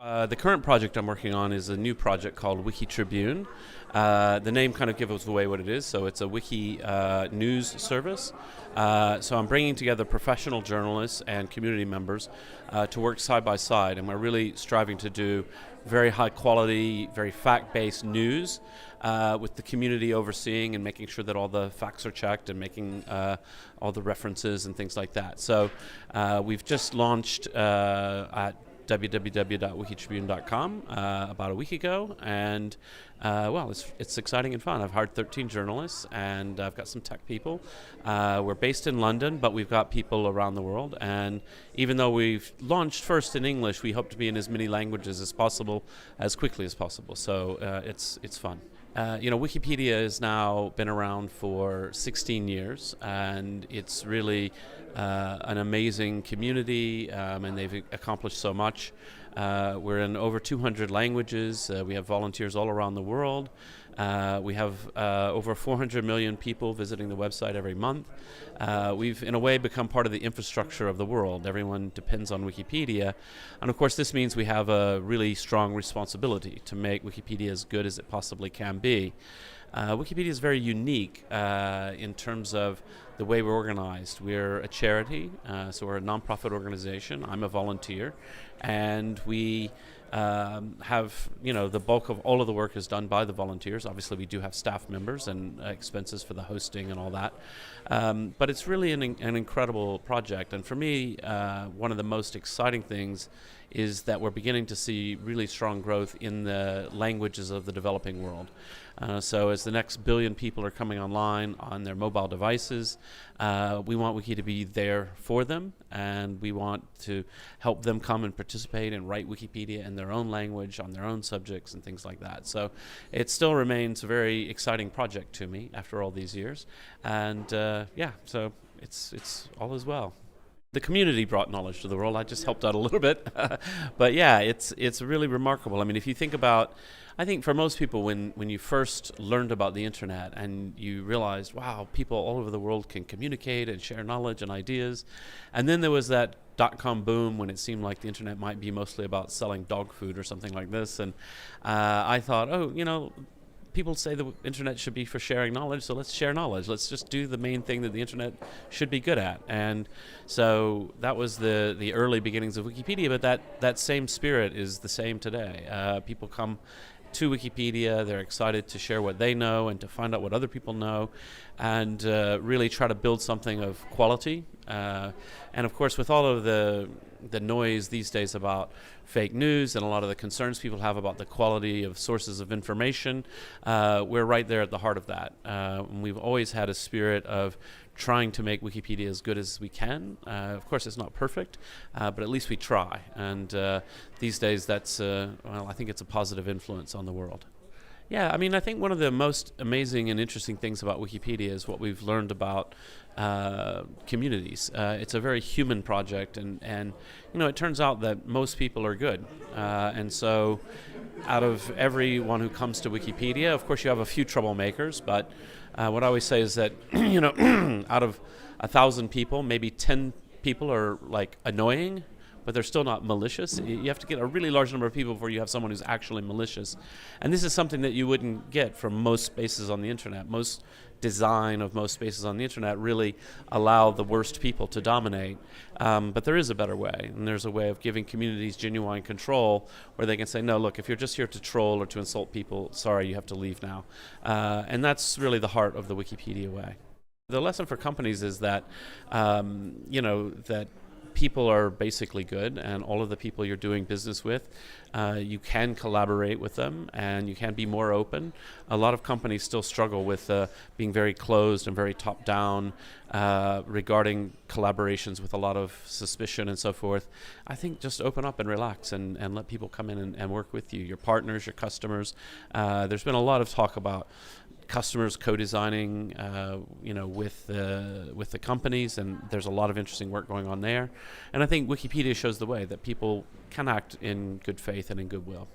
The current project I'm working on is a new project called Wiki Tribune. The name kind of gives away what it is, so it's a wiki news service. So I'm bringing together professional journalists and community members to work side by side, and we're really striving to do very high quality, very fact-based news with the community overseeing and making sure that all the facts are checked and making all the references and things like that. So we've just launched at www.wikitribune.com about a week ago, and well, it's exciting and fun. I've hired 13 journalists, and I've got some tech people. We're based in London, but we've got people around the world, and even though we've launched first in English, we hope to be in as many languages as possible, as quickly as possible, so it's fun. Wikipedia has now been around for 16 years, and it's really an amazing community, and they've accomplished so much. We're in over 200 languages. We have volunteers all around the world. We have over 400 million people visiting the website every month. We've, in a way, become part of the infrastructure of the world. Everyone depends on Wikipedia. And of course, this means we have a really strong responsibility to make Wikipedia as good as it possibly can be. Wikipedia is very unique in terms of the way we're organized. We're a charity, so we're a nonprofit organization. I'm a volunteer, and we have, the bulk of all of the work is done by the volunteers. Obviously, we do have staff members and expenses for the hosting and all that. But it's really an incredible project. And for me, one of the most exciting things is that we're beginning to see really strong growth in the languages of the developing world. So as the next billion people are coming online on their mobile devices, we want Wiki to be there for them, and we want to help them come and participate and write Wikipedia in their own language, on their own subjects and things like that. So it still remains a very exciting project to me after all these years. And so it's all as well. The community brought knowledge to the world. I just helped out a little bit. But yeah, it's really remarkable. I mean, if you think about, I think for most people, when you first learned about the internet and you realized, wow, people all over the world can communicate and share knowledge and ideas. And then there was that .com boom when it seemed like the internet might be mostly about selling dog food or something like this. And I thought, people say the internet should be for sharing knowledge, so let's share knowledge. Let's just do the main thing that the internet should be good at. And so that was the early beginnings of Wikipedia, but that same spirit is the same today. People come to Wikipedia, they're excited to share what they know and to find out what other people know, and really try to build something of quality. And of course, with all of the noise these days about fake news and a lot of the concerns people have about the quality of sources of information, we're right there at the heart of that. And we've always had a spirit of trying to make Wikipedia as good as we can. Of course, it's not perfect, but at least we try. And these days, that's, I think it's a positive influence on the world. Yeah, I mean, I think one of the most amazing and interesting things about Wikipedia is what we've learned about communities. It's a very human project, and it turns out that most people are good. And so out of everyone who comes to Wikipedia, of course you have a few troublemakers, but what I always say is that, out of 1,000 people, maybe 10 people are like annoying, but they're still not malicious. You have to get a really large number of people before you have someone who's actually malicious. And this is something that you wouldn't get from most spaces on the internet. Most design of most spaces on the internet really allow the worst people to dominate. But there is a better way, and there's a way of giving communities genuine control where they can say, no, look, if you're just here to troll or to insult people, sorry, you have to leave now. And that's really the heart of the Wikipedia way. The lesson for companies is that, that people are basically good, and all of the people you're doing business with, you can collaborate with them, and you can be more open. A lot of companies still struggle with being very closed and very top-down regarding collaborations with a lot of suspicion and so forth. I think just open up and relax and let people come in and work with you, your partners, your customers. There's been a lot of talk about customers co-designing, with the companies, and there's a lot of interesting work going on there. And I think Wikipedia shows the way that people can act in good faith and in goodwill.